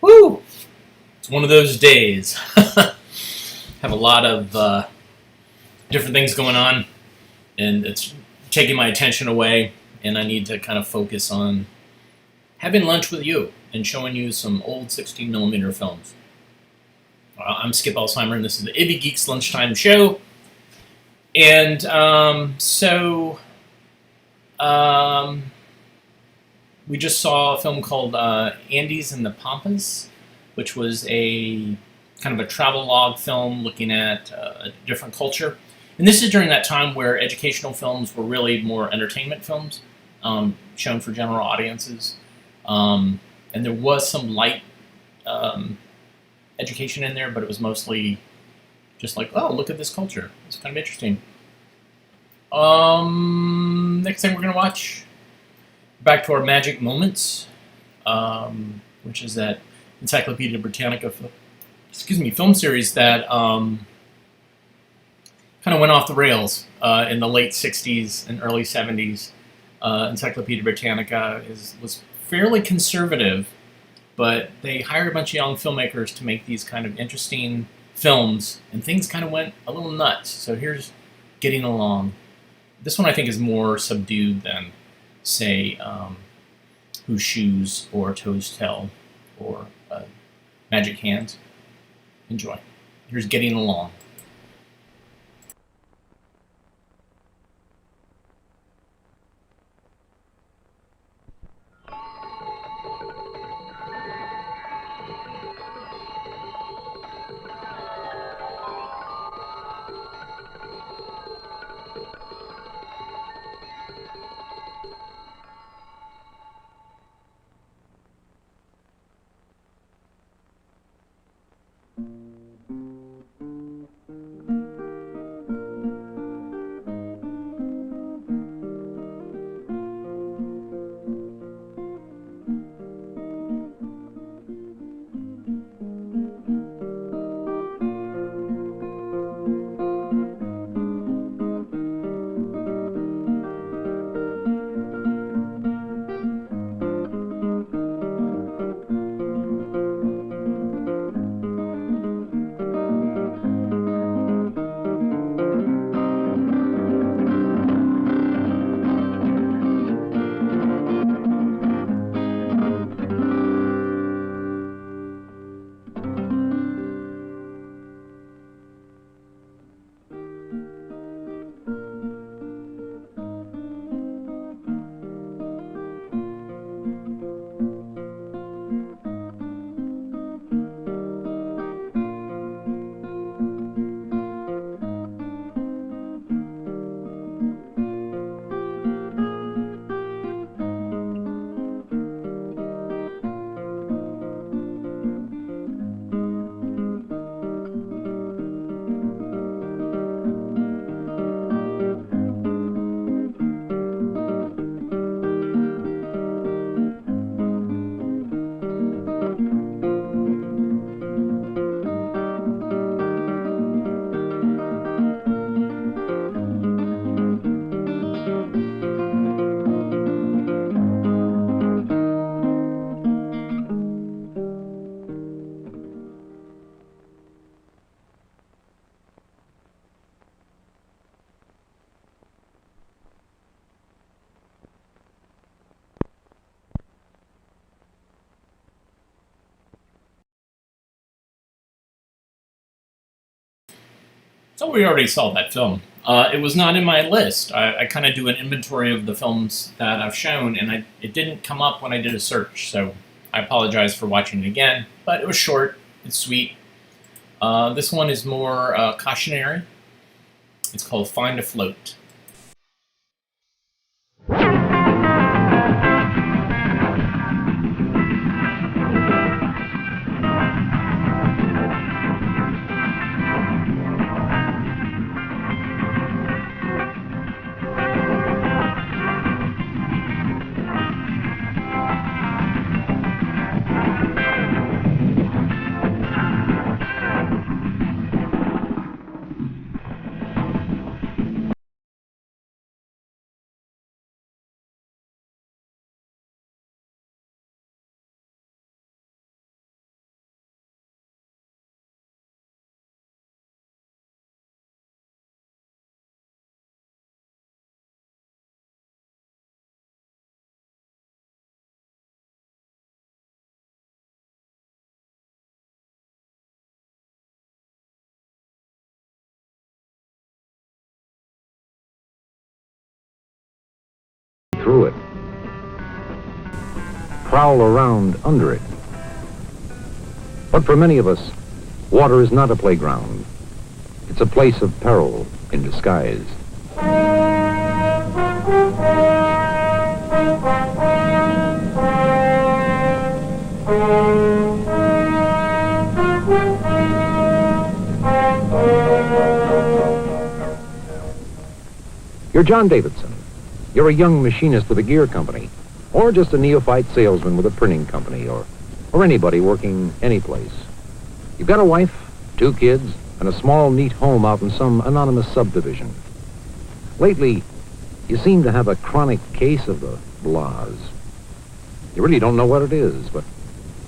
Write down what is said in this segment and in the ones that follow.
Woo! It's one of those days. Have a lot of different things going on, and it's taking my attention away, and I need to kind of focus on having lunch with you and showing you some old 16mm films. I'm Skip Alzheimer, and this is the Geeks Lunchtime Show. And we just saw a film called Andes and the Pampas, which was a kind of a travelogue film looking at a different culture. And this is during that time where educational films were really more entertainment films, shown for general audiences. And there was some light education in there, but it was mostly just like, oh, look at this culture. It's kind of interesting. Next thing we're going to watch, back to our magic moments, which is that Encyclopedia Britannica film series that kind of went off the rails in the late 60s and early 70s. Encyclopedia Britannica was fairly conservative, but they hired a bunch of young filmmakers to make these kind of interesting films, and things kind of went a little nuts. So here's Getting Along. This one I think is more subdued than, say, Whose Shoes or Toes Tell or Magic Hands. Enjoy. Here's Getting Along. So we already saw that film. It was not in my list. I kind of do an inventory of the films that I've shown, and it didn't come up when I did a search, so I apologize for watching it again. But it was short, it's sweet. This one is more cautionary. It's called Find a Float. prowl around under it. But for many of us, water is not a playground. It's a place of peril in disguise. You're John Davidson. You're a young machinist with a gear company, or just a neophyte salesman with a printing company, or anybody working any place. You've got a wife, 2 kids, and a small, neat home out in some anonymous subdivision. Lately, you seem to have a chronic case of the blahs. You really don't know what it is, but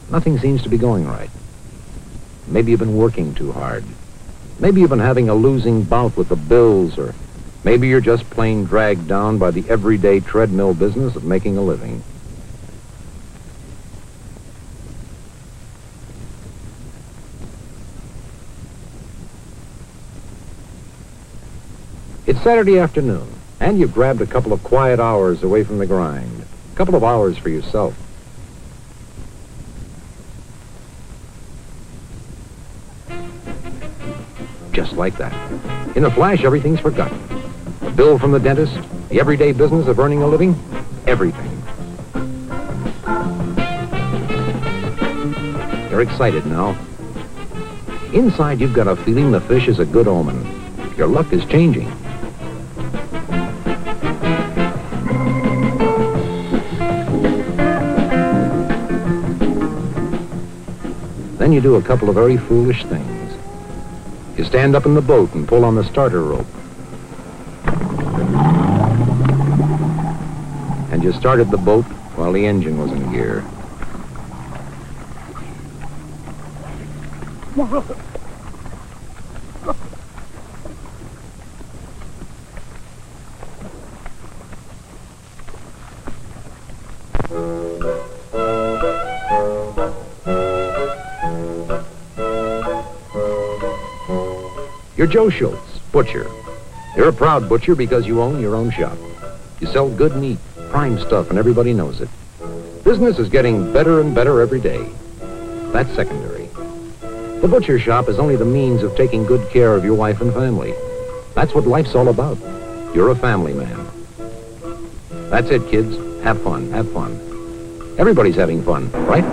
nothing seems to be going right. Maybe you've been working too hard. Maybe you've been having a losing bout with the bills, or maybe you're just plain dragged down by the everyday treadmill business of making a living. It's Saturday afternoon, and you've grabbed a couple of quiet hours away from the grind. A couple of hours for yourself. Just like that. In a flash, everything's forgotten. The bill from the dentist, the everyday business of earning a living, everything. You're excited now. Inside, you've got a feeling the fish is a good omen. Your luck is changing. Then you do a couple of very foolish things. You stand up in the boat and pull on the starter rope. And you started the boat while the engine was in gear. You're Joe Schultz, butcher. You're a proud butcher because you own your own shop. You sell good meat, prime stuff, and everybody knows it. Business is getting better and better every day. That's secondary. The butcher shop is only the means of taking good care of your wife and family. That's what life's all about. You're a family man. That's it, kids. Have fun, have fun. Everybody's having fun, right?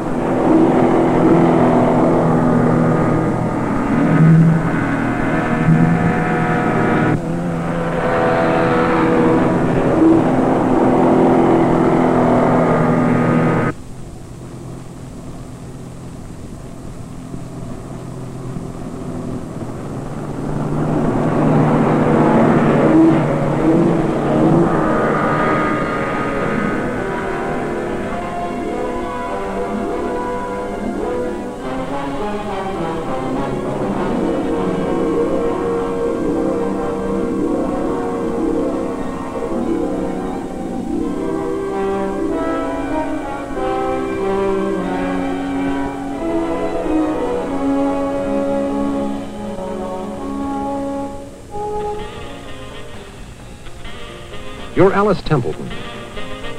You're Alice Templeton.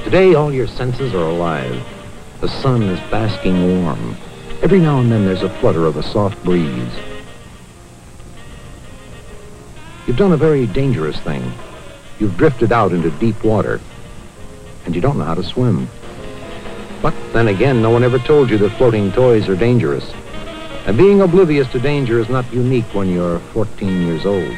Today, all your senses are alive. The sun is basking warm. Every now and then, there's a flutter of a soft breeze. You've done a very dangerous thing. You've drifted out into deep water, and you don't know how to swim. But then again, no one ever told you that floating toys are dangerous. And being oblivious to danger is not unique when you're 14 years old.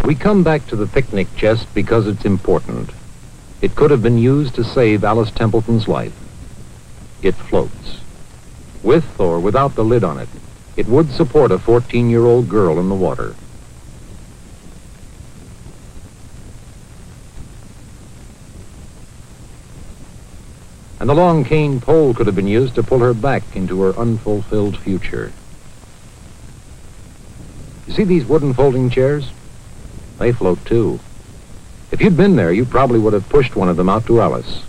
We come back to the picnic chest because it's important. It could have been used to save Alice Templeton's life. It floats. With or without the lid on it, it would support a 14-year-old girl in the water. And the long cane pole could have been used to pull her back into her unfulfilled future. You see these wooden folding chairs? They float too. If you'd been there, you probably would have pushed one of them out to Alice.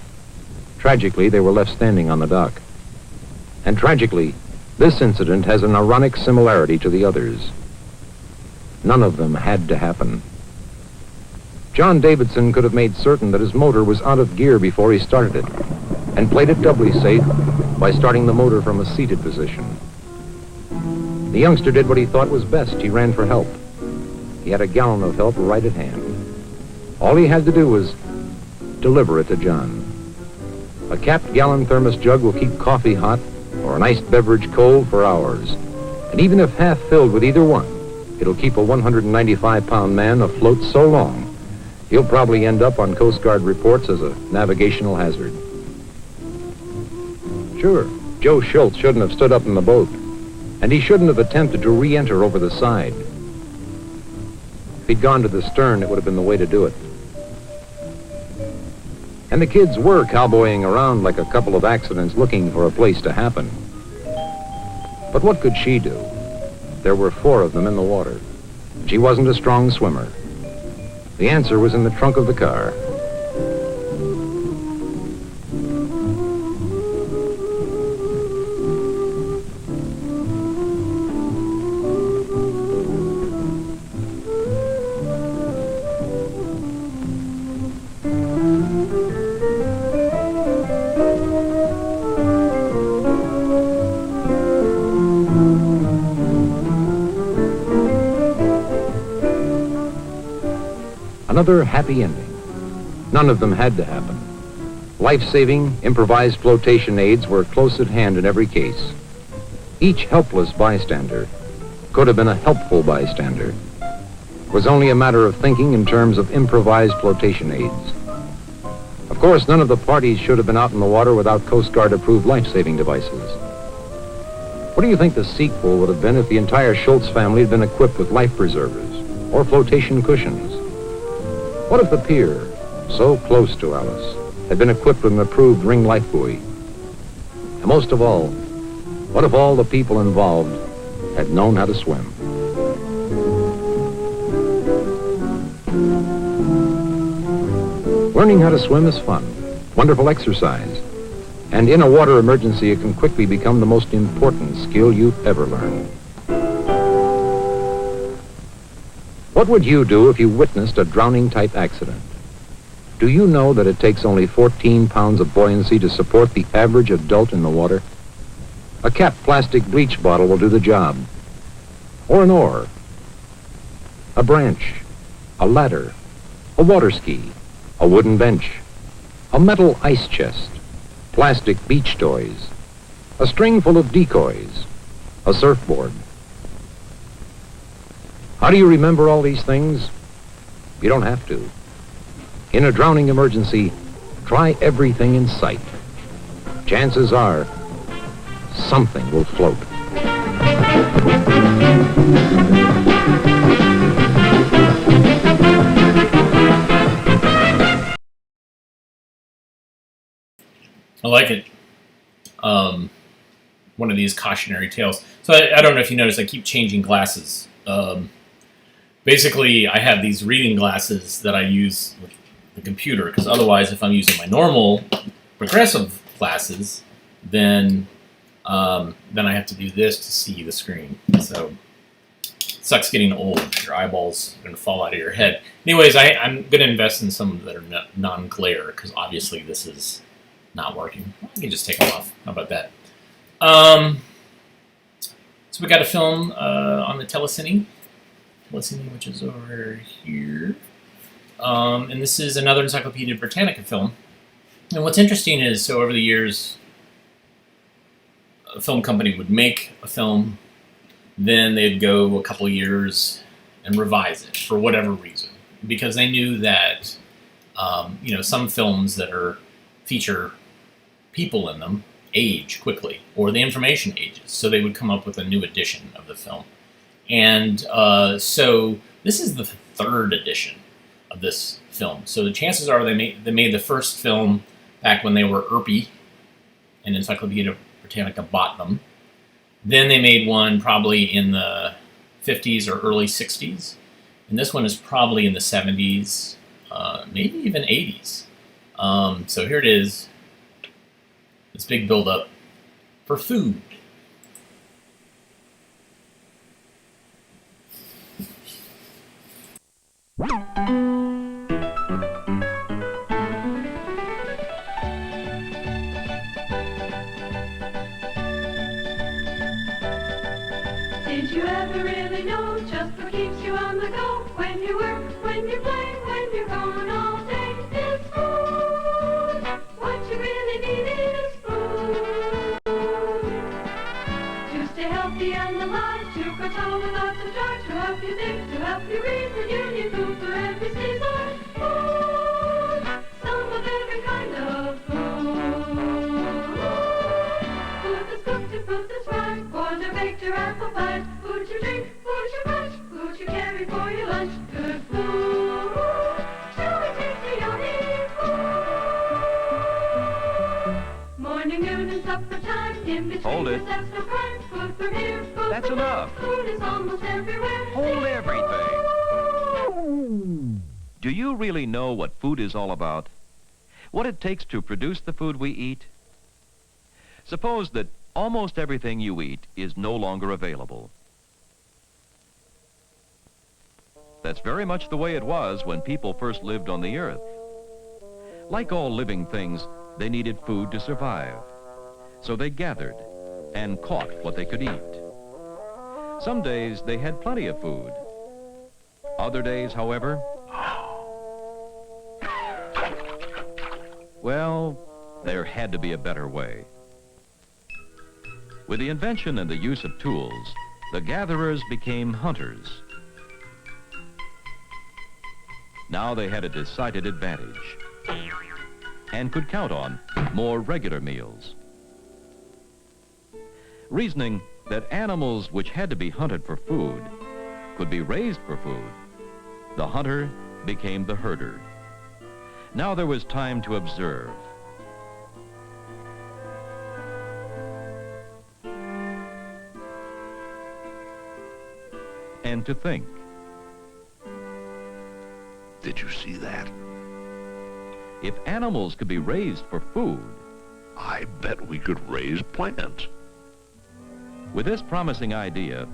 Tragically, they were left standing on the dock. And tragically, this incident has an ironic similarity to the others. None of them had to happen. John Davidson could have made certain that his motor was out of gear before he started it, and played it doubly safe by starting the motor from a seated position. The youngster did what he thought was best. He ran for help. He had a gallon of help right at hand. All he had to do was deliver it to John. A capped gallon thermos jug will keep coffee hot or an iced beverage cold for hours. And even if half filled with either one, it'll keep a 195-pound man afloat so long, he'll probably end up on Coast Guard reports as a navigational hazard. Sure, Joe Schultz shouldn't have stood up in the boat, and he shouldn't have attempted to re-enter over the side. If he'd gone to the stern, it would have been the way to do it. And the kids were cowboying around like a couple of accidents looking for a place to happen. But what could she do? There were 4 of them in the water. She wasn't a strong swimmer. The answer was in the trunk of the car. Another happy ending. None of them had to happen. Life-saving, improvised flotation aids were close at hand in every case. Each helpless bystander could have been a helpful bystander. It was only a matter of thinking in terms of improvised flotation aids. Of course, none of the parties should have been out in the water without Coast Guard-approved life-saving devices. What do you think the sequel would have been if the entire Schultz family had been equipped with life preservers or flotation cushions? What if the pier, so close to Alice, had been equipped with an approved ring life buoy? And most of all, what if all the people involved had known how to swim? Learning how to swim is fun, wonderful exercise, and in a water emergency it can quickly become the most important skill you've ever learned. What would you do if you witnessed a drowning-type accident? Do you know that it takes only 14 pounds of buoyancy to support the average adult in the water? A capped plastic bleach bottle will do the job. Or an oar, a branch, a ladder, a water ski, a wooden bench, a metal ice chest, plastic beach toys, a string full of decoys, a surfboard. How do you remember all these things? You don't have to. In a drowning emergency, try everything in sight. Chances are, something will float. I like it. One of these cautionary tales. So I don't know if you noticed, I keep changing glasses. Basically, I have these reading glasses that I use with the computer, because otherwise, if I'm using my normal progressive glasses, then I have to do this to see the screen. So it sucks getting old. Your eyeballs are going to fall out of your head. Anyways, I'm going to invest in some that are non-glare, because obviously this is not working. I can just take them off. How about that? So we got a film on the telecine, which is over here. And this is another Encyclopedia Britannica film. And what's interesting is, so over the years, a film company would make a film, then they'd go a couple years and revise it for whatever reason, because they knew that some films that feature people in them age quickly, or the information ages, so they would come up with a new edition of the film. And so this is the 3rd edition of this film. So the chances are they made the first film back when they were ERPy, and Encyclopedia Britannica bought them. Then they made one probably in the 50s or early 60s. And this one is probably in the 70s, maybe even 80s. So here it is. This big build-up. for food. Did you ever really know just what keeps you on the go? When you work, when you play, when you're gone all day, it's food. What you really need is food. To stay healthy and alive, to grow tall without the strife, to help you think, to help you reason, you need food for every season. Food, some of every kind of food. Food that's cooked and food that's fried, boiled or baked or apple pie. Food you drink, food you watch, food you carry for your lunch. Good food, chewy, tasty, yummy food. Morning, noon, and supper time, in between Hold it. that's no crime. Food from here, food That's from enough. there. Food is almost everywhere. Hold everything. Do you really know what food is all about? What it takes to produce the food we eat? Suppose that almost everything you eat is no longer available. That's very much the way it was when people first lived on the earth. Like all living things, they needed food to survive. So they gathered and caught what they could eat. Some days they had plenty of food. Other days, however, well, there had to be a better way. With the invention and the use of tools, the gatherers became hunters. Now they had a decided advantage and could count on more regular meals. Reasoning that animals which had to be hunted for food could be raised for food, the hunter became the herder. Now there was time to observe. And to think. Did you see that? If animals could be raised for food, I bet we could raise plants. with this promising idea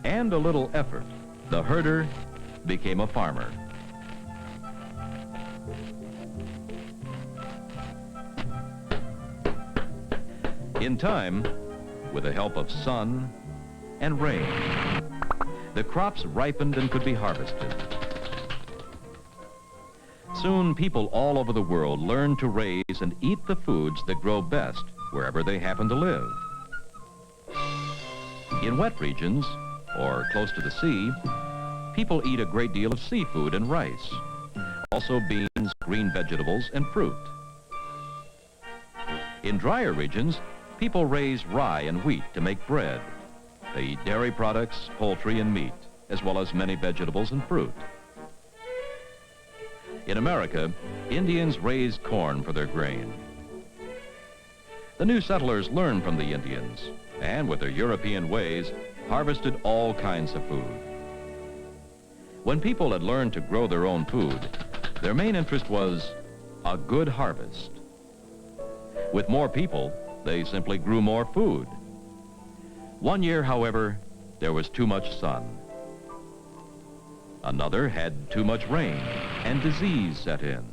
and a little effort, the herder became a farmer. In time, with the help of sun and rain, the crops ripened and could be harvested. Soon, people all over the world learned to raise and eat the foods that grow best wherever they happen to live. In wet regions, or close to the sea, people eat a great deal of seafood and rice, also beans, green vegetables, and fruit. In drier regions, people raise rye and wheat to make bread. They eat dairy products, poultry, and meat, as well as many vegetables and fruit. In America, Indians raised corn for their grain. The new settlers learned from the Indians, and with their European ways, harvested all kinds of food. When people had learned to grow their own food, their main interest was a good harvest. With more people, they simply grew more food. One year, however, there was too much sun. Another had too much rain, and disease set in.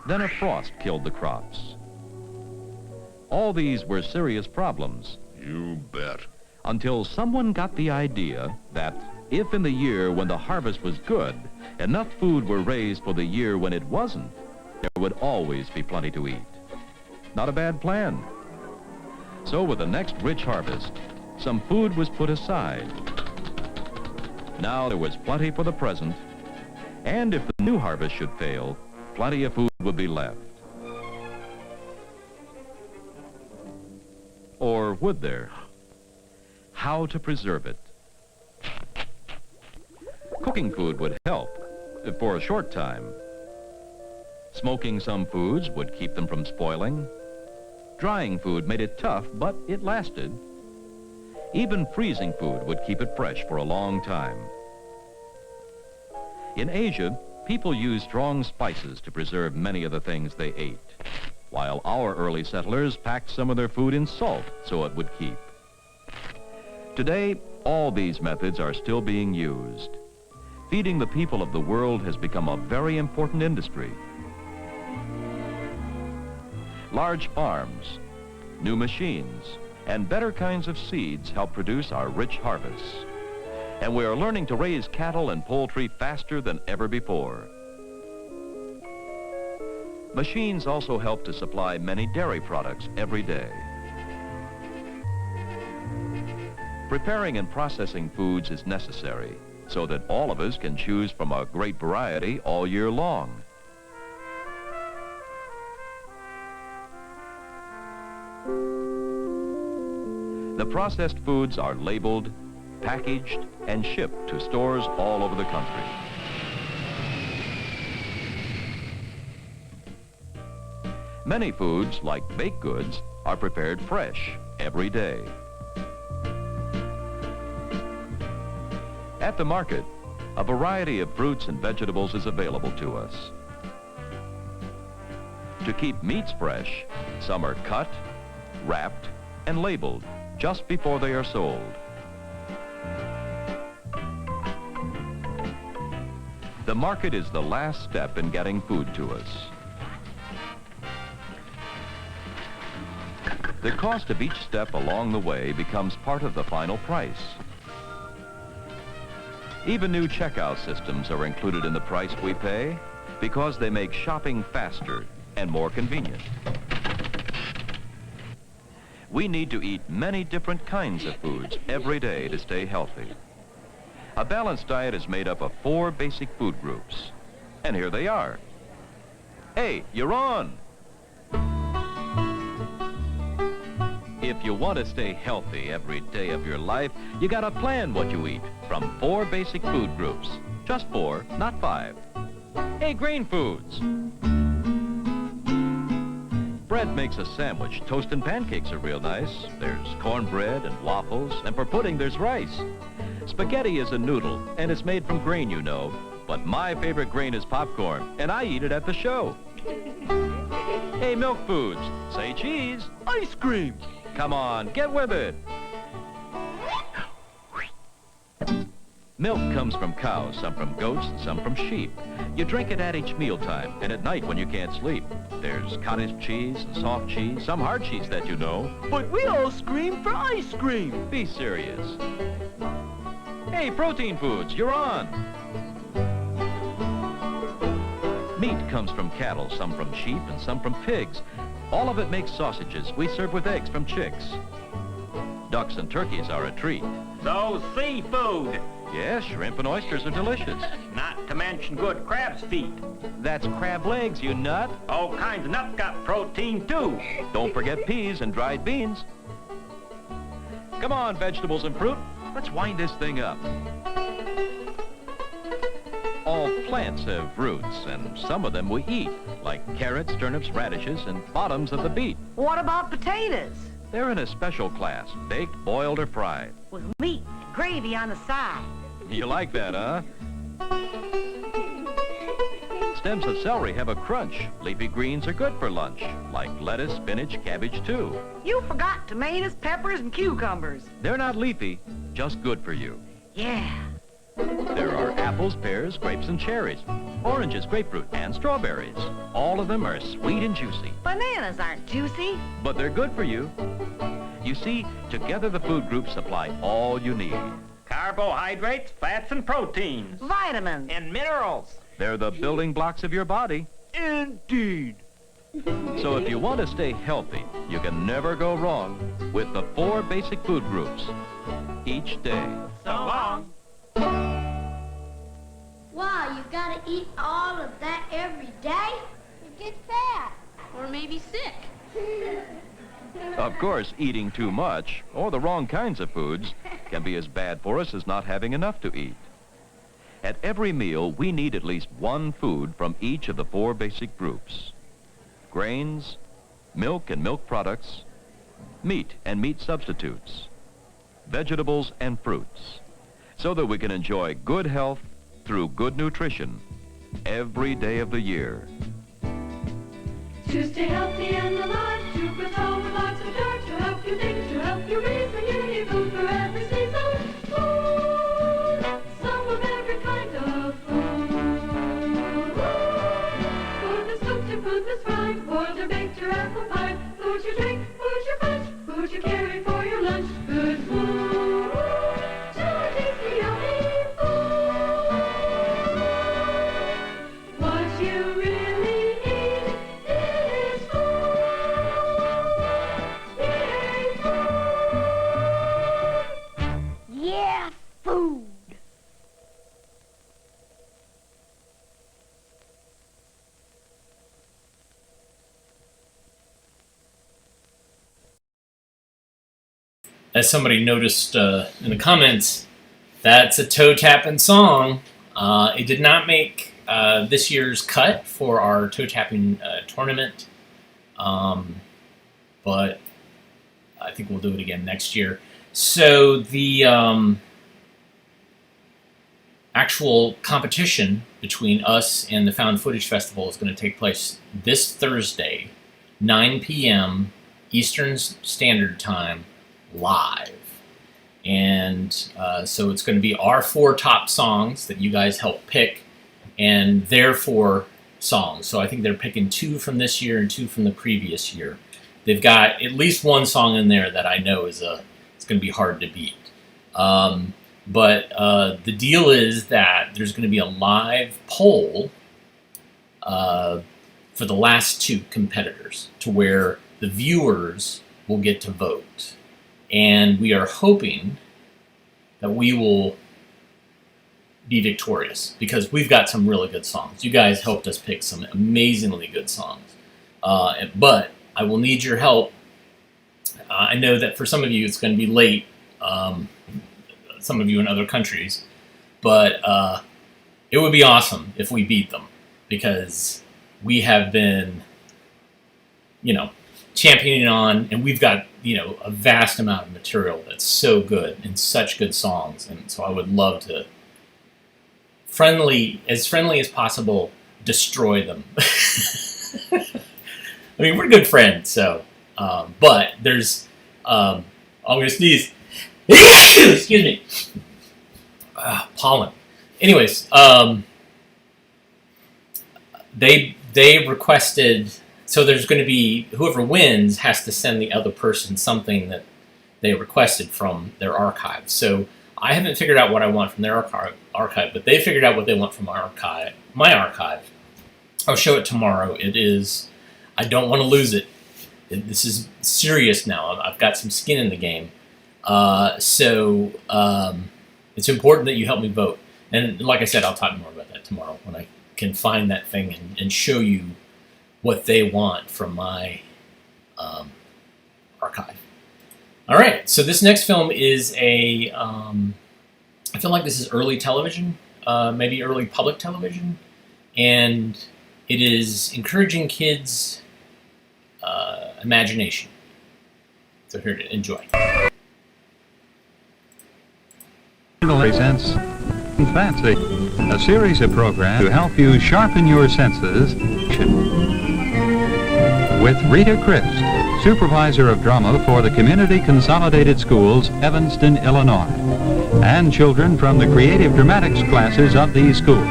Then a frost killed the crops. All these were serious problems. You bet. Until someone got the idea that if in the year when the harvest was good, enough food were raised for the year when it wasn't, there would always be plenty to eat. Not a bad plan. So with the next rich harvest, some food was put aside. Now there was plenty for the present, and if the new harvest should fail, plenty of food would be left. Or would there? How to preserve it? Cooking food would help, for a short time. Smoking some foods would keep them from spoiling. Drying food made it tough, but it lasted. Even freezing food would keep it fresh for a long time. In Asia, people used strong spices to preserve many of the things they ate. while our early settlers packed some of their food in salt so it would keep. Today, all these methods are still being used. Feeding the people of the world has become a very important industry. Large farms, new machines, and better kinds of seeds help produce our rich harvests. And we are learning to raise cattle and poultry faster than ever before. Machines also help to supply many dairy products every day. Preparing and processing foods is necessary so that all of us can choose from a great variety all year long. The processed foods are labeled, packaged, and shipped to stores all over the country. Many foods, like baked goods, are prepared fresh every day. At the market, a variety of fruits and vegetables is available to us. To keep meats fresh, some are cut, wrapped, and labeled just before they are sold. The market is the last step in getting food to us. The cost of each step along the way becomes part of the final price. Even new checkout systems are included in the price we pay because they make shopping faster and more convenient. We need to eat many different kinds of foods every day to stay healthy. A balanced diet is made up of 4 basic food groups. And here they are. Hey, you're on! If you want to stay healthy every day of your life, you gotta plan what you eat from 4 basic food groups. Just 4, not 5. Hey, grain foods. Bread makes a sandwich. Toast and pancakes are real nice. There's cornbread and waffles, and for pudding there's rice. Spaghetti is a noodle, and it's made from grain, you know. But my favorite grain is popcorn, and I eat it at the show. Hey, milk foods. Say cheese. Ice cream. Come on, get with it. Milk comes from cows, some from goats, and some from sheep. You drink it at each mealtime and at night when you can't sleep. There's cottage cheese and soft cheese, some hard cheese that you know. But we all scream for ice cream. Be serious. Hey, protein foods, you're on. Meat comes from cattle, some from sheep, and some from pigs. All of it makes sausages we serve with eggs from chicks. Ducks and turkeys are a treat. So seafood. Yes, shrimp and oysters are delicious. Not to mention good crab's feet. That's crab legs, you nut. All kinds of nuts got protein too. Don't forget peas and dried beans. Come on, vegetables and fruit. Let's wind this thing up. All plants have roots, and some of them we eat, like carrots, turnips, radishes, and bottoms of the beet. What about potatoes? They're in a special class, baked, boiled, or fried. With meat and gravy on the side. You like that, huh? Stems of celery have a crunch. Leafy greens are good for lunch, like lettuce, spinach, cabbage, too. You forgot tomatoes, peppers, and cucumbers. They're not leafy, just good for you. Yeah. There are apples, pears, grapes, and cherries, oranges, grapefruit, and strawberries. All of them are sweet and juicy, Bananas aren't juicy. but they're good for you. You see, together the food groups supply all you need. Carbohydrates, fats, and proteins. Vitamins. And minerals. They're the building blocks of your body. Indeed. So if you want to stay healthy, you can never go wrong with the 4 basic food groups each day. So long. Wow, you gotta eat all of that every day? You get fat. Or maybe sick. Of course, eating too much, or the wrong kinds of foods, can be as bad for us as not having enough to eat. At every meal, we need at least 1 food from each of the 4 basic groups. Grains, milk and milk products, meat and meat substitutes, vegetables and fruits, so that we can enjoy good health through good nutrition every day of the year. To stay healthy and alive, to control with lots of joy, to help you think, to help you reason, you need food for every season. Food, some of every kind of food. Food that's cooked and food that's fried, boiled or baked or apple pie. Food you drink, food you punch, food you carry for your lunch. Good food, so tasty, yummy food. What you really need is food. Yay, food. Yeah, food. As somebody noticed in the comments, that's a toe tapping song. It did not make this year's cut for our toe tapping tournament, but I think we'll do it again next year. So the actual competition between us and the Found Footage Festival is going to take place this Thursday, 9 p.m. Eastern Standard Time, live. And so it's going to be our 4 top songs that you guys help pick, and their 4 songs. So I think they're picking 2 from this year and 2 from the previous year. They've got at least 1 song in there that I know is it's going to be hard to beat. But the deal is that there's going to be a live poll for the last 2 competitors, to where the viewers will get to vote. And we are hoping that we will be victorious, because we've got some really good songs. You guys helped us pick some amazingly good songs. But I will need your help. I know that for some of you it's going to be late, some of you in other countries, but it would be awesome if we beat them, because we have been, championing on, and we've got, a vast amount of material that's so good and such good songs. And so I would love to, as friendly as possible, destroy them. I mean, we're good friends, so, but there's, I'm going to sneeze. Excuse me. Pollen. Anyways, they requested, so there's going to be, whoever wins has to send the other person something that they requested from their archive. So I haven't figured out what I want from their archive, but they figured out what they want from my archive. I'll show it tomorrow. It is, I don't want to lose it. This is serious now. I've got some skin in the game. So it's important that you help me vote. And like I said, I'll talk more about that tomorrow when I can find that thing and show you what they want from my archive. All right, so this next film is I feel like this is early television, maybe early public television, and it is encouraging kids' imagination. So here to enjoy. Presents Fancy, a series of programs to help you sharpen your senses. With Rita Christ, Supervisor of Drama for the Community Consolidated Schools, Evanston, Illinois, and children from the Creative Dramatics classes of these schools.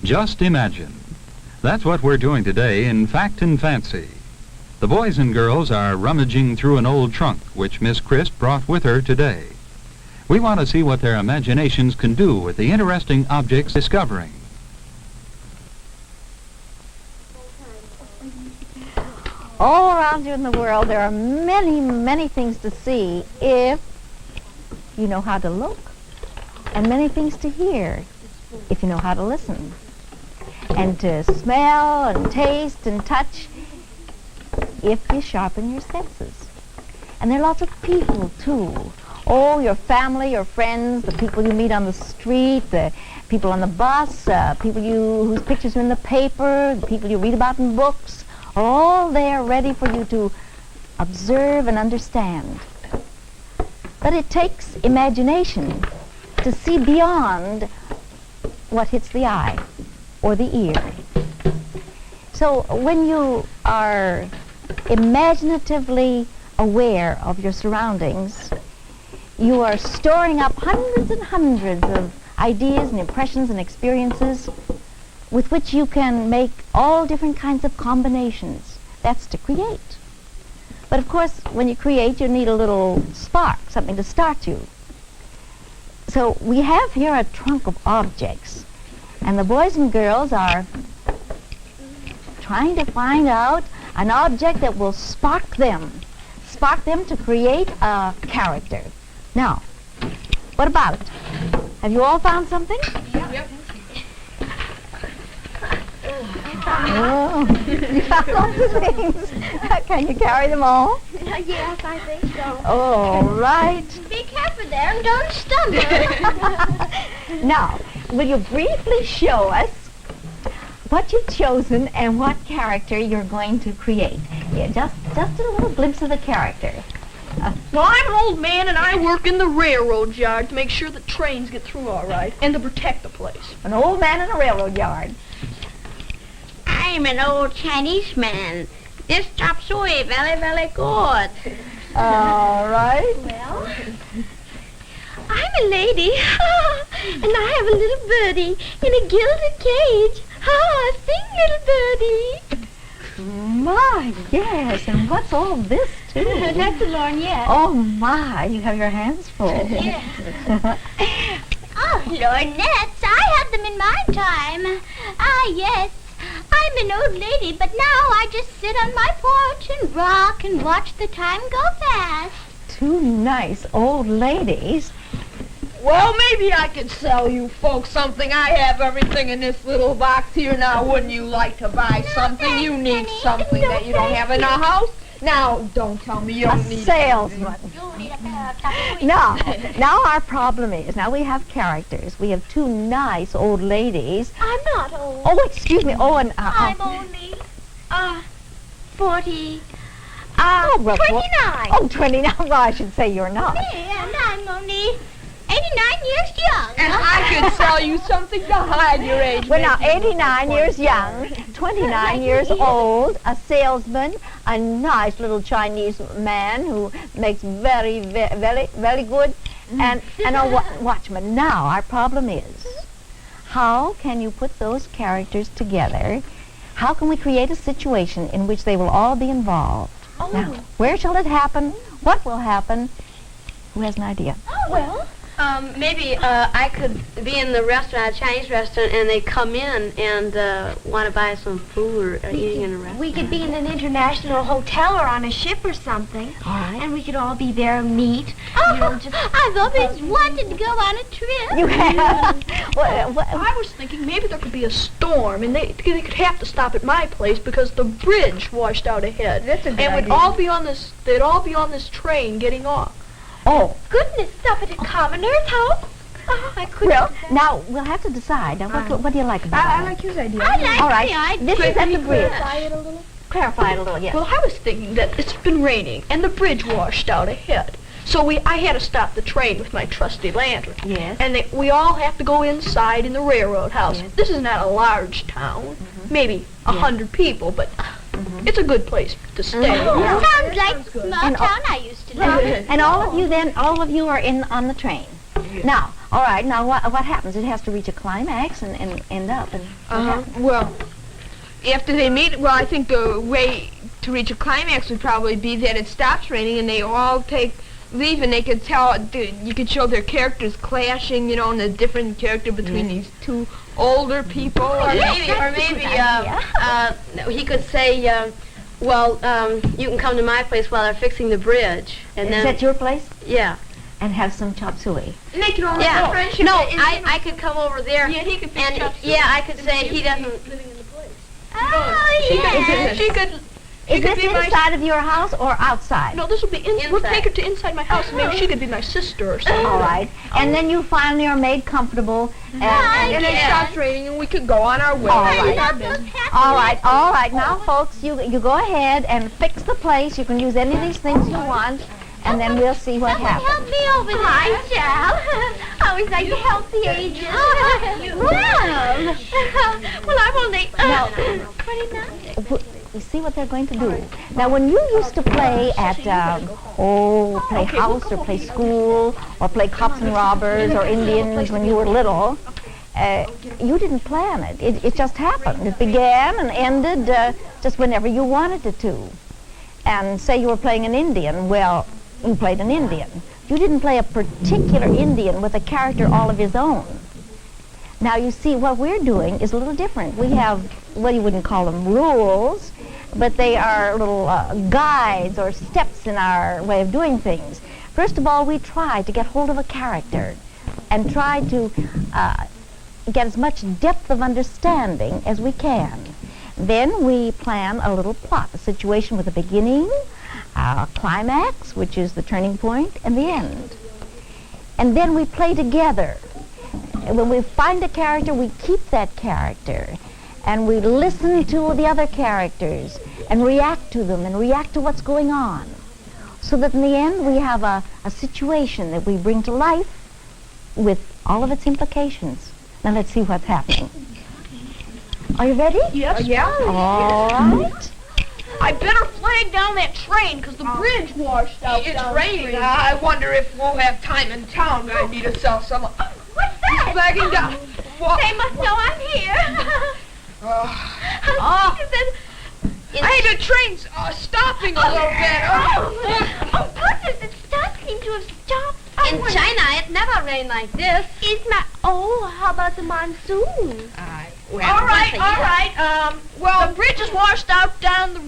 Just imagine. That's what we're doing today in Fact and Fancy. The boys and girls are rummaging through an old trunk which Miss Christ brought with her today. We want to see what their imaginations can do with the interesting objects discovering. All around you in the world, there are many, many things to see if you know how to look, and many things to hear if you know how to listen, and to smell and taste and touch if you sharpen your senses. And there are lots of people, too. Oh, your family, your friends, the people you meet on the street, the people on the bus, people whose pictures are in the paper, the people you read about in books, are all there ready for you to observe and understand. But it takes imagination to see beyond what hits the eye or the ear. So when you are imaginatively aware of your surroundings, you are storing up hundreds and hundreds of ideas and impressions and experiences with which you can make all different kinds of combinations. That's to create. But of course, when you create, you need a little spark, something to start you. So we have here a trunk of objects, and the boys and girls are trying to find out an object that will spark them to create a character. Now, what about it? Have you all found something? Yep. Oh, you found lots of things. Can you carry them all? Yes, I think so. All right. Be careful there and don't stumble. Now, will you briefly show us what you've chosen and what character you're going to create? Yeah, just a little glimpse of the character. Well, I'm an old man and I work in the railroad yard to make sure the trains get through all right and to protect the place. An old man in a railroad yard. I'm an old Chinese man. This chop suey very, very good. All right. Well, I'm a lady, and I have a little birdie in a gilded cage. Sing, little birdie. My, yes, and what's all this, too? That's a lorgnette. Oh, my, you have your hands full. Yes. Oh, lorgnettes, I had them in my time. Ah, yes. I'm an old lady, but now I just sit on my porch and rock and watch the time go fast. Two nice old ladies. Well, maybe I could sell you folks something. I have everything in this little box here now. Wouldn't you like to buy something? thanks, You need honey. something No, that you don't thank have in the you. house. Now, don't tell me you A don't need salesman. You need a pair of tuxedos. Now our problem is, now we have characters. We have two nice old ladies. I'm not old. Oh, excuse me. Oh, and... I'm only, 40, well, 29. Oh, 29. Well, I should say you're not. And I'm only 89 years young. And I could sell you something to hide your age. Well, now, making you 89 look years 40. young, 29 years old, a salesman, a nice little Chinese man who makes very, very, very good, and a watchman. Now, our problem is, how can you put those characters together? How can we create a situation in which they will all be involved? Oh. Now, where shall it happen? What will happen? Who has an idea? Well, Maybe I could be in the restaurant, a Chinese restaurant, and they come in and want to buy some food or eating in a restaurant. we could be in an international hotel or on a ship or something. All right. And we could all be there and meet. I've always wanted to go on a trip. You have? I was thinking maybe there could be a storm, and they could have to stop at my place because the bridge washed out ahead. That's a good and idea. they'd all be on this train getting off. Oh, Goodness, stop at a commoner's house. Oh, I couldn't. well, now we'll have to decide. Now, what do you like about it? like his idea. I like All right, the idea. this is at the bridge. Clarify it a little? Clarify it a little, yes. Well, I was thinking that it's been raining, and the bridge washed out ahead. So I had to stop the train with my trusty lantern. Yes. And we all have to go inside in the railroad house. Yes. This is not a large town, maybe 100 people, but it's a good place to stay. Sounds like the small And, town I used to live in. And all of you are on the train. Now, all right, now what happens? It has to reach a climax and end up. And what happens? Well, after they meet, I think the way to reach a climax would probably be that it stops raining and they all take leave, and they could you could show their characters clashing, and the different character between these two older people. Or maybe he could say, you can come to my place while they're fixing the bridge. And Is then, that your place? yeah. And have some chop suey. And they could all Yeah. have friendship. No, I could come over there. Yeah, he could fix And chop suey. yeah, I could say he doesn't. Living in the place. Oh, yes. She could. Is could this be my- inside of your house or outside? No, this will be We'll Inside. take her to inside my house, and maybe she could be my sister or something. All right. And then you finally are made comfortable. And And then it stops raining, and we could go on our way. All I right. love those happy all right. Now, folks, you go ahead and fix the place. You can use any of these things you want. and then we'll see what happens. Help me over there. I shall. Always like to help the aged. Well, I'm only Now, 29. you see what they're going to do. Now, when you used to play at, play house or play school or play cops and robbers or Indians when you were little, you didn't plan it. It just happened. It began and ended just whenever you wanted it to. And say you were playing an Indian, well, you played an Indian. You didn't play a particular Indian with a character all of his own. Now, you see, what we're doing is a little different. We have, well, you wouldn't call them rules, but they are little guides or steps in our way of doing things. First of all, we try to get hold of a character and try to get as much depth of understanding as we can. Then we plan a little plot, a situation with a beginning, a climax, which is the turning point, and the end. And then we play together. And when we find a character, we keep that character. And we listen to the other characters and react to them and react to what's going on. So that in the end, we have a situation that we bring to life with all of its implications. Now let's see what's happening. Are you ready? Yes. Yeah. All right. I better flag down that train because the bridge washed out. It's raining. I wonder if we'll have time in town. I need to sell some. What's that? Flagging down. They must know I'm here. Hey, the train's stopping a little bit. Oh, goodness, it does seem to have stopped. In China, it never rained like this. How about the monsoon? All right. Well, the bridge is washed out down the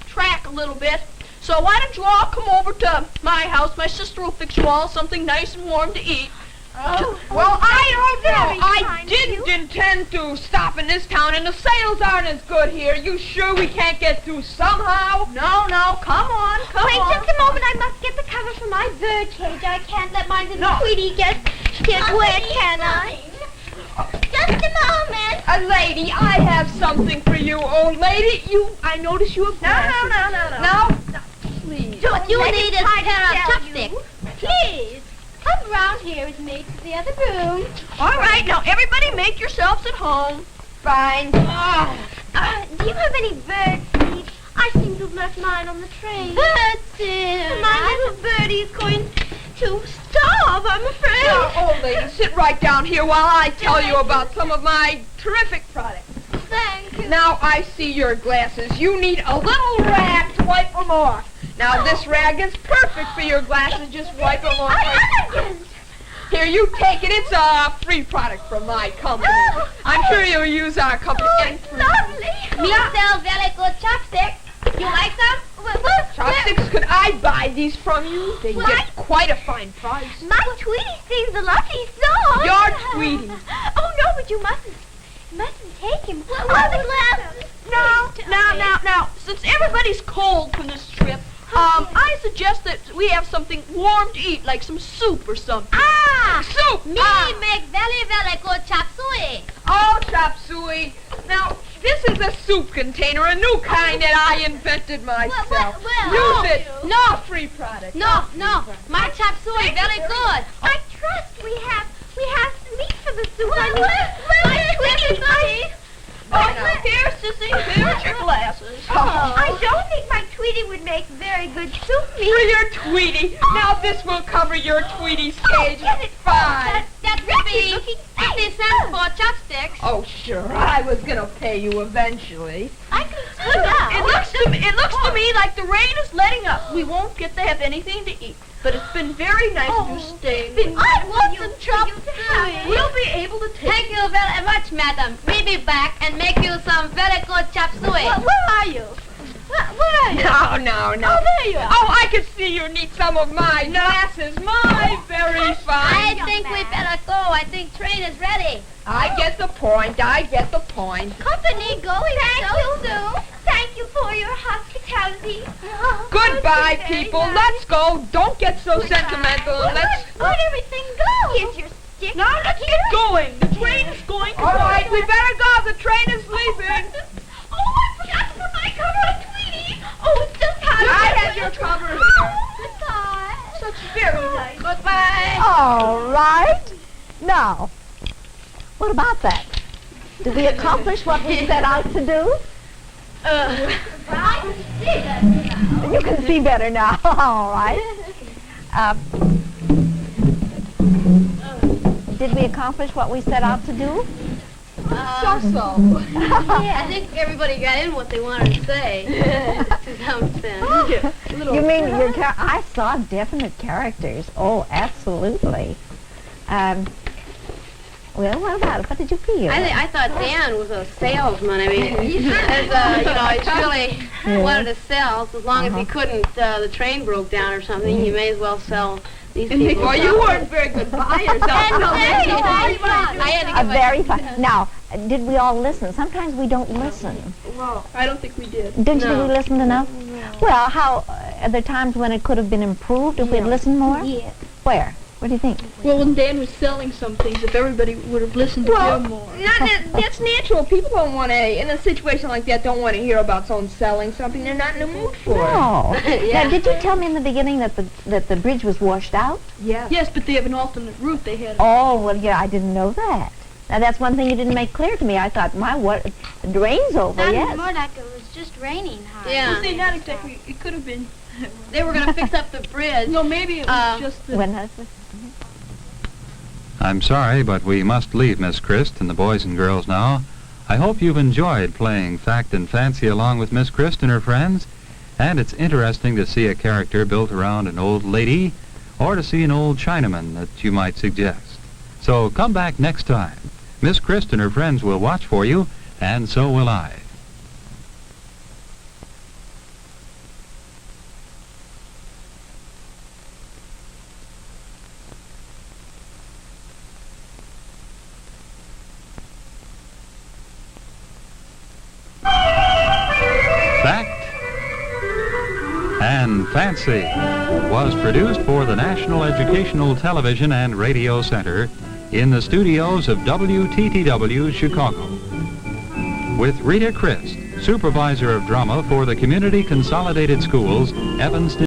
track a little bit. So why don't you all come over to my house? My sister will fix you all something nice and warm to eat. Well, I don't know. I didn't intend to stop in this town, and the sales aren't as good here. You sure we can't get through somehow? No, come on. Wait just a moment. I must get the cover for my bird cage. I can't let my little Tweety get wet, can I? Just a moment. Lady, I have something for you, old lady. I notice you have glasses. No. Please. What you need is a pair of chopsticks. Please. Come round here with me to the other room. All right, now everybody make yourselves at home. Fine. Do you have any bird seed? I seem to have left mine on the train. Bird seed? My little birdie is going to starve, I'm afraid. Now, old lady, sit right down here while I tell you about some of my terrific products. Thank you. Now, I see your glasses. You need a little rag to wipe them off. Now, this rag is perfect for your glasses. Just wipe them off. Here, you take it. It's a free product from my company. I'm sure you'll use our company. Lovely. Me sell very good chopsticks. You like them? Chopsticks? Could I buy these from you? They get quite a fine price. My Tweety sings a lovely song. Your Tweety. Oh, no, but you mustn't take him. The glasses. Now, since everybody's cold from this trip, I suggest that we have something warm to eat, like some soup or something. Soup! Me make very, very good chop suey. Oh, chop suey. Now, this is a soup container, a new kind that I invented myself. Use it. No free product. No. My chop suey very good. I trust we have meat for the soup. My Tweety, please. Here, sissy, here's your glasses. I don't think my Tweety would make very good soup meat. For your Tweety. Now this will cover your Tweety's cage. Fine. That would be 50 cents for chopsticks. Oh, sure. I was going to pay you eventually. I can see that. It looks to me like the rain is letting up. We won't get to have anything to eat. But it's been very nice of you staying. I want some chop suey. We'll be able to take... Thank you very much, madam. We'll be back and make you some very good chop suey. Where are you? Where are you? No. Oh, there you are. Oh, I can see you need some of my glasses. My very fine. I think we better go. I think train is ready. I get the point. Company going so soon. Thank you for your hospitality. Goodbye, people. Let's go. Don't get so sentimental. Where'd everything go? Here's your stick. Now let's get going. The train is going to... All right, we better go. The train is leaving. Oh, I forgot to put my cover on Tweety. Oh, it's just hot. I have your cover here. Goodbye. No. What about that? Did we accomplish what we set out to do? I can see better now. You can see better now. All right. Did we accomplish what we set out to do? So. I think everybody got in what they wanted to say, to some extent. You mean I saw definite characters. Oh, absolutely. Well, what about it? What did you feel? I thought Dan was a salesman. I mean, he really wanted to sell. So as long as he couldn't, the train broke down or something, he may as well sell these people. Well, you weren't very good buyers. I had to give very fun. Now, did we all listen? Sometimes we don't listen. Well, I don't think we did. Didn't you think we listened enough? Well, how are there times when it could have been improved if we'd listened more? Yeah. Where? What do you think? Well, when Dan was selling some things, if everybody would have listened to him more. That's natural. People don't want to, in a situation like that, don't want to hear about someone selling something they're not in the mood for. No. Now, did you tell me in the beginning that the bridge was washed out? Yeah. Yes, but they have an alternate route they had. Oh, well, yeah, I didn't know that. Now, that's one thing you didn't make clear to me. I thought, the rain's over, Sounded yes. more like it was just raining hard. Yeah. Well, see, not exactly. It could have been. They were going to fix up the bridge. No, maybe it was just the... I'm sorry, but we must leave Miss Christ and the boys and girls now. I hope you've enjoyed playing Fact and Fancy along with Miss Christ and her friends. And it's interesting to see a character built around an old lady or to see an old Chinaman that you might suggest. So come back next time. Miss Christ and her friends will watch for you, and so will I. Fact and Fancy was produced for the National Educational Television and Radio Center in the studios of WTTW Chicago. With Rita Christ, Supervisor of Drama for the Community Consolidated Schools, Evanston.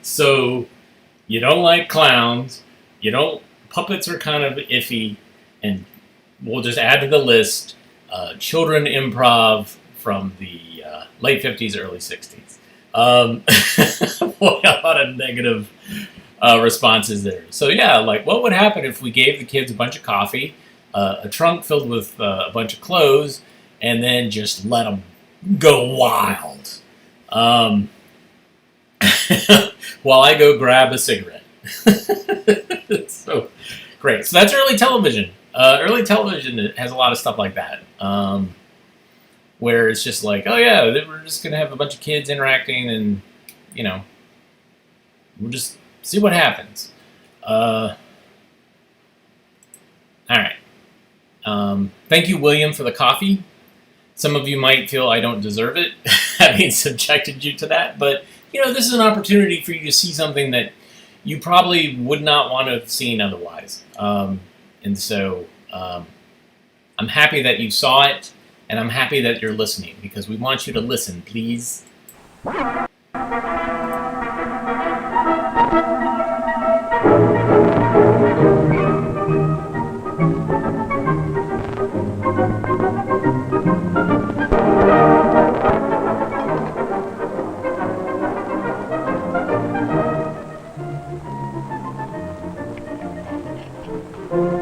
So, you don't like clowns, puppets are kind of iffy, and we'll just add to the list, children improv from the late 50s, early 60s. Boy, a lot of negative responses there. So yeah, like what would happen if we gave the kids a bunch of coffee, a trunk filled with a bunch of clothes, and then just let them go wild? While I go grab a cigarette. So great. So that's early television. Early television has a lot of stuff like that, where it's just like, oh yeah, we're just going to have a bunch of kids interacting and, we'll just see what happens. All right. Thank you, William, for the coffee. Some of you might feel I don't deserve it, having subjected you to that, but, this is an opportunity for you to see something that you probably would not want to have seen otherwise. And so I'm happy that you saw it, and I'm happy that you're listening, because we want you to listen, please.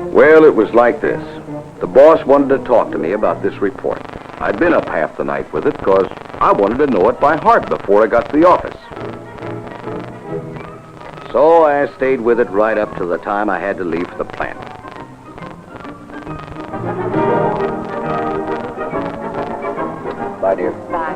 Well, it was like this. The boss wanted to talk to me about this report. I'd been up half the night with it because I wanted to know it by heart before I got to the office. So I stayed with it right up to the time I had to leave for the plant. Bye, dear. Bye.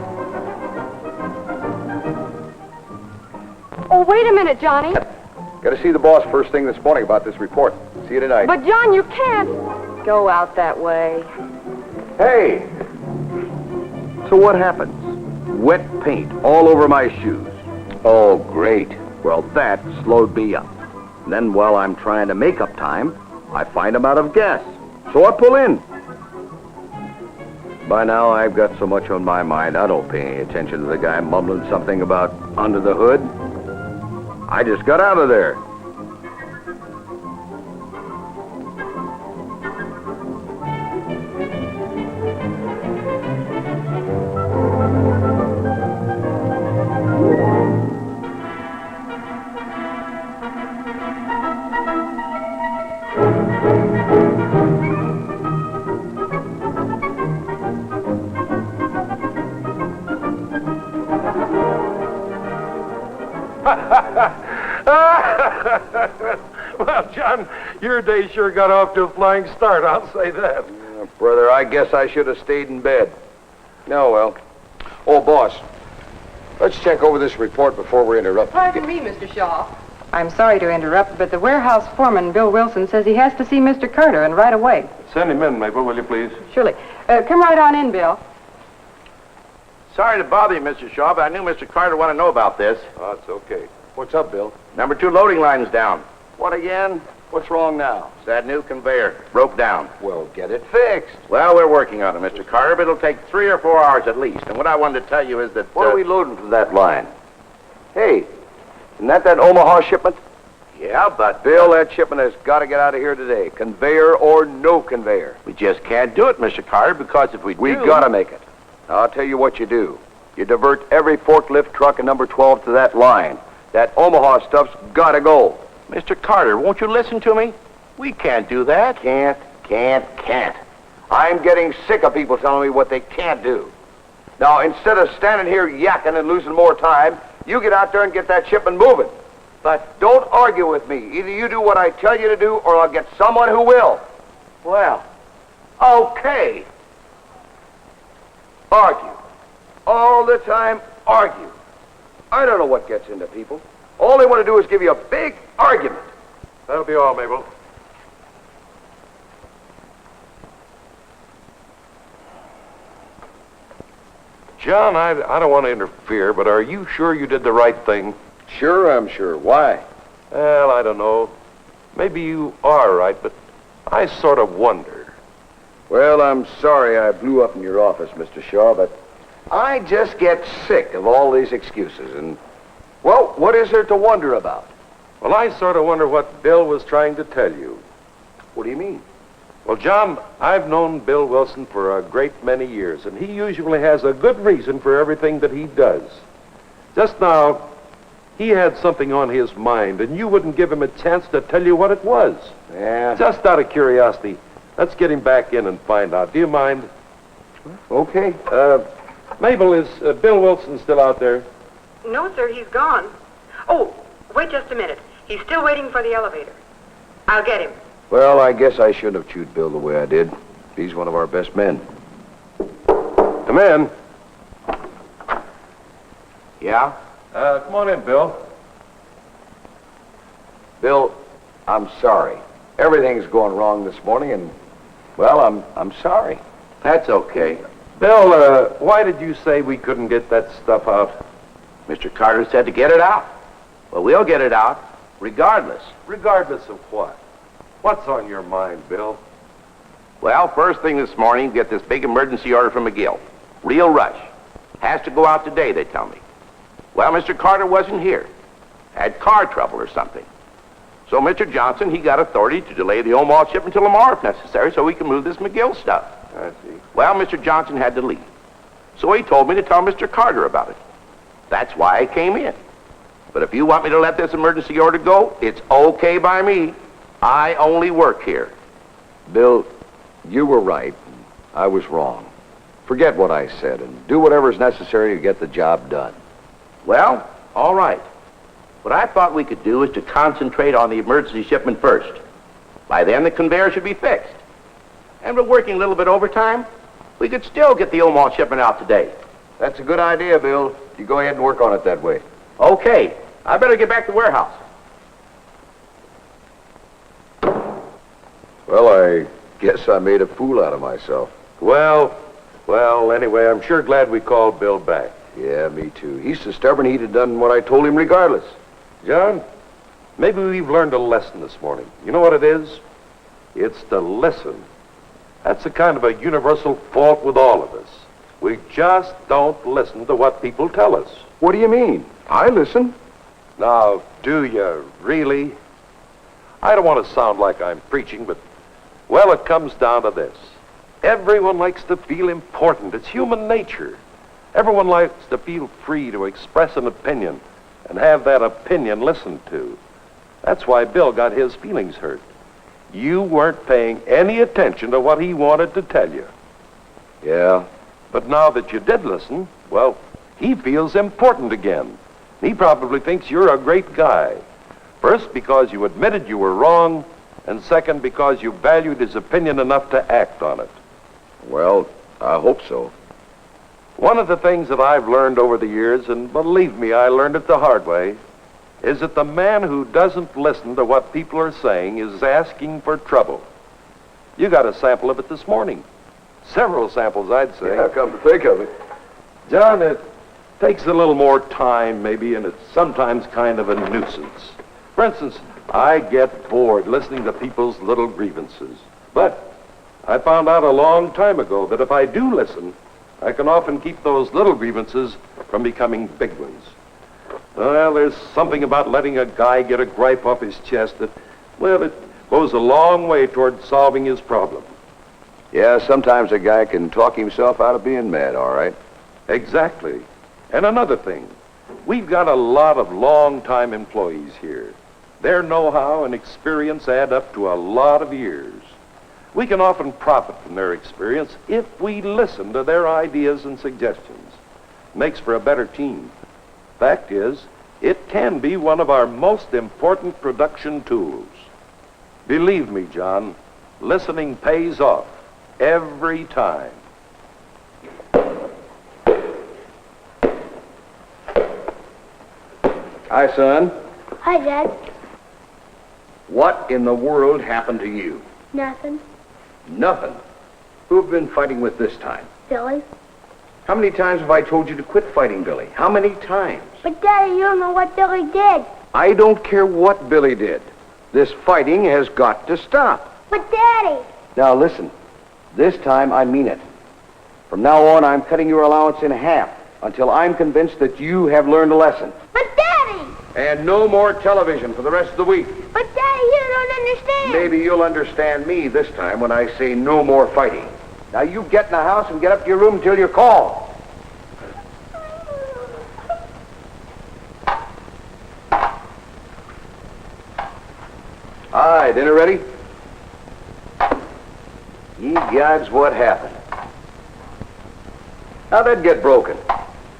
Oh, wait a minute, Johnny. Got to see the boss first thing this morning about this report. See you tonight. But, John, you can't go out that way. Hey! So what happens? Wet paint all over my shoes. Oh, great. Well, that slowed me up. And then while I'm trying to make up time, I find I'm out of gas. So I pull in. By now, I've got so much on my mind, I don't pay any attention to the guy mumbling something about under the hood. I just got out of there. Well, John, your day sure got off to a flying start, I'll say that. Brother, I guess I should have stayed in bed. No, well. Oh, boss, let's check over this report before we're interrupted. Pardon me, Mr. Shaw. I'm sorry to interrupt, but the warehouse foreman, Bill Wilson, says he has to see Mr. Carter, and right away. Send him in, Mabel, will you please? Surely. Come right on in, Bill. Sorry to bother you, Mr. Shaw, but I knew Mr. Carter wanted to know about this. Oh, it's okay. What's up, Bill? Number 2 loading line's down. What again? What's wrong now? It's that new conveyor. Broke down. Well, get it fixed. Well, we're working on it, Mr. Carter, but it'll take 3 or 4 hours at least. And what I wanted to tell you is that... What are we loading from that line? Hey, isn't that Omaha shipment? Yeah, but... Bill, that shipment has got to get out of here today. Conveyor or no conveyor. We just can't do it, Mr. Carter, because if we do... We got to make it. Now, I'll tell you what you do. You divert every forklift truck in number 12 to that line. That Omaha stuff's got to go. Mr. Carter, won't you listen to me? We can't do that. Can't. I'm getting sick of people telling me what they can't do. Now, instead of standing here yakking and losing more time, you get out there and get that shipment moving. But don't argue with me. Either you do what I tell you to do, or I'll get someone who will. Well, okay. Argue. All the time, argue. I don't know what gets into people. All they want to do is give you a big argument. That'll be all, Mabel. John, I don't want to interfere, but are you sure you did the right thing? Sure, I'm sure. Why? Well, I don't know. Maybe you are right, but I sort of wonder. Well, I'm sorry I blew up in your office, Mr. Shaw, but I just get sick of all these excuses, and, well, what is there to wonder about? Well, I sort of wonder what Bill was trying to tell you. What do you mean? Well, John, I've known Bill Wilson for a great many years, and he usually has a good reason for everything that he does. Just now, he had something on his mind, and you wouldn't give him a chance to tell you what it was. Yeah. Just out of curiosity, let's get him back in and find out. Do you mind? Okay. Mabel, is Bill Wilson still out there? No, sir, he's gone. Oh, wait just a minute. He's still waiting for the elevator. I'll get him. Well, I guess I shouldn't have chewed Bill the way I did. He's one of our best men. Come in. Yeah? Come on in, Bill. Bill, I'm sorry. Everything's going wrong this morning, and, well, I'm sorry. That's okay. Bill, why did you say we couldn't get that stuff out? Mr. Carter said to get it out. Well, we'll get it out, regardless. Regardless of what? What's on your mind, Bill? Well, first thing this morning, you get this big emergency order from McGill. Real rush. Has to go out today, they tell me. Well, Mr. Carter wasn't here. Had car trouble or something. So Mr. Johnson, he got authority to delay the Omaha shipment until tomorrow if necessary so we can move this McGill stuff. I see. Well, Mr. Johnson had to leave. So he told me to tell Mr. Carter about it. That's why I came in. But if you want me to let this emergency order go, it's okay by me. I only work here. Bill, you were right. I was wrong. Forget what I said and do whatever's necessary to get the job done. Well, all right. What I thought we could do is to concentrate on the emergency shipment first. By then, the conveyor should be fixed. And we're working a little bit overtime. We could still get the Omaha shipment out today. That's a good idea, Bill. You go ahead and work on it that way. Okay. I better get back to the warehouse. Well, I guess I made a fool out of myself. Well, anyway, I'm sure glad we called Bill back. Yeah, me too. He's so stubborn he'd have done what I told him regardless. John, maybe we've learned a lesson this morning. You know what it is? It's to listen. That's a kind of a universal fault with all of us. We just don't listen to what people tell us. What do you mean? I listen. Now, do you really? I don't want to sound like I'm preaching, but, well, it comes down to this. Everyone likes to feel important. It's human nature. Everyone likes to feel free to express an opinion and have that opinion listened to. That's why Bill got his feelings hurt. You weren't paying any attention to what he wanted to tell you. Yeah. But now that you did listen, well, he feels important again. He probably thinks you're a great guy. First, because you admitted you were wrong, and second, because you valued his opinion enough to act on it. Well, I hope so. One of the things that I've learned over the years, and believe me, I learned it the hard way, is that the man who doesn't listen to what people are saying is asking for trouble. You got a sample of it this morning. Several samples, I'd say. Yeah, come to think of it. John, it takes a little more time, maybe, and it's sometimes kind of a nuisance. For instance, I get bored listening to people's little grievances. But I found out a long time ago that if I do listen, I can often keep those little grievances from becoming big ones. Well, there's something about letting a guy get a gripe off his chest that, well, it goes a long way toward solving his problem. Yeah, sometimes a guy can talk himself out of being mad, all right. Exactly. And another thing, we've got a lot of long-time employees here. Their know-how and experience add up to a lot of years. We can often profit from their experience if we listen to their ideas and suggestions. Makes for a better team. Fact is, it can be one of our most important production tools. Believe me, John, listening pays off every time. Hi, son. Hi, Dad. What in the world happened to you? Nothing. Nothing. Who've been fighting with this time? Billy. How many times have I told you to quit fighting, Billy? How many times? But, Daddy, you don't know what Billy did. I don't care what Billy did. This fighting has got to stop. But, Daddy. Now, listen. This time, I mean it. From now on, I'm cutting your allowance in half until I'm convinced that you have learned a lesson. But, Daddy. And no more television for the rest of the week. But, Daddy, you don't understand. Maybe you'll understand me this time when I say no more fighting. Now, you get in the house and get up to your room until you're called. All right, dinner ready? Ye gods, what happened? How'd that get broken?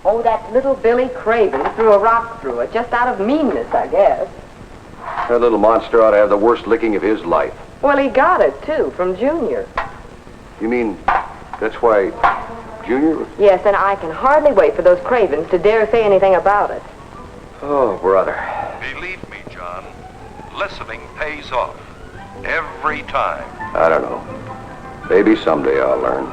Oh, that little Billy Craven threw a rock through it, just out of meanness, I guess. That little monster ought to have the worst licking of his life. Well, he got it, too, from Junior. You mean that's why Junior... Yes, and I can hardly wait for those Cravens to dare say anything about it. Oh, brother. Believe me, John, listening pays off every time. I don't know. Maybe someday I'll learn.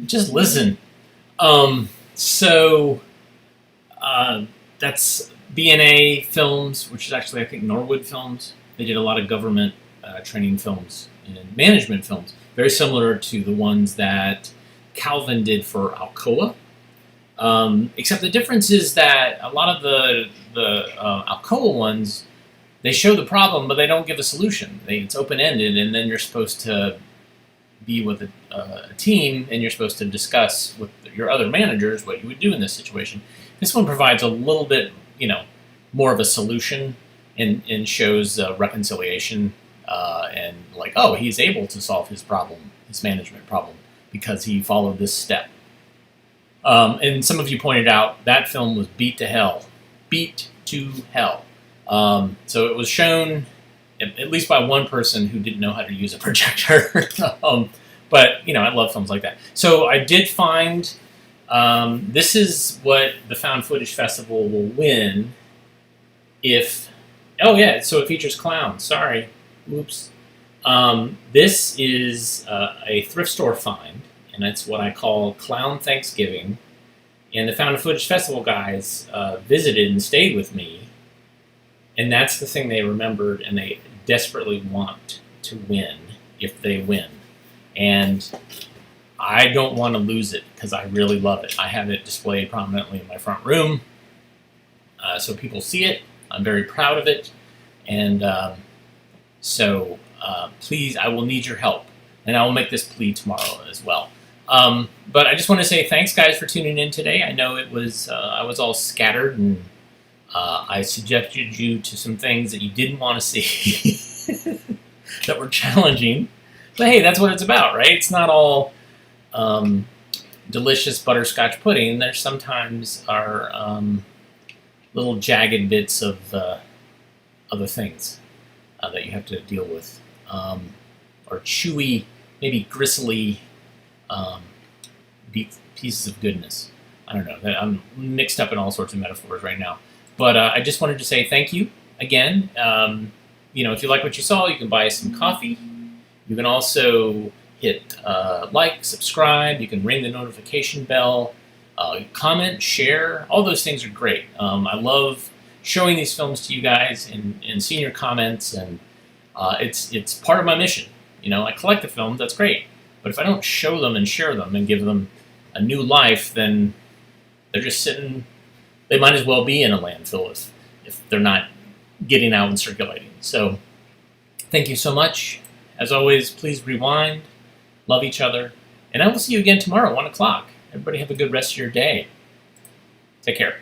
Just listen. That's B&A Films, which is actually, I think, Norwood Films. They did a lot of government training films and management films, very similar to the ones that Calvin did for Alcoa. Except the difference is that a lot of the Alcoa ones, they show the problem, but they don't give a solution. It's open-ended, and then you're supposed to be with a team, and you're supposed to discuss with your other managers what you would do in this situation. This one provides a little bit, more of a solution and shows reconciliation and like, oh, he's able to solve his problem, his management problem, because he followed this step. And some of you pointed out that film was beat to hell. Beat to hell. So it was shown at least by one person who didn't know how to use a projector. But, I love films like that. So I did find, this is what the Found Footage Festival will win if, so it features clowns. Sorry. Oops. This is a thrift store find, and it's what I call Clown Thanksgiving. And the Found Footage Festival guys visited and stayed with me, and that's the thing they remembered, and they desperately want to win if they win. And I don't want to lose it because I really love it. I have it displayed prominently in my front room so people see it. I'm very proud of it. And so please, I will need your help. And I will make this plea tomorrow as well. But I just want to say thanks, guys, for tuning in today. I know it was I was all scattered, and I subjected you to some things that you didn't want to see that were challenging. But hey, that's what it's about, right? It's not all delicious butterscotch pudding. There sometimes are little jagged bits of other things that you have to deal with, or chewy, maybe gristly pieces of goodness. I don't know. I'm mixed up in all sorts of metaphors right now. But I just wanted to say thank you again. If you like what you saw, you can buy us some coffee. You can also hit like, subscribe. You can ring the notification bell, comment, share. All those things are great. I love showing these films to you guys and seeing your comments, and it's part of my mission. I collect the films. That's great. But if I don't show them and share them and give them a new life, then they're just sitting. They might as well be in a landfill if they're not getting out and circulating. So thank you so much. As always, please rewind, love each other, and I will see you again tomorrow, 1 o'clock. Everybody have a good rest of your day. Take care.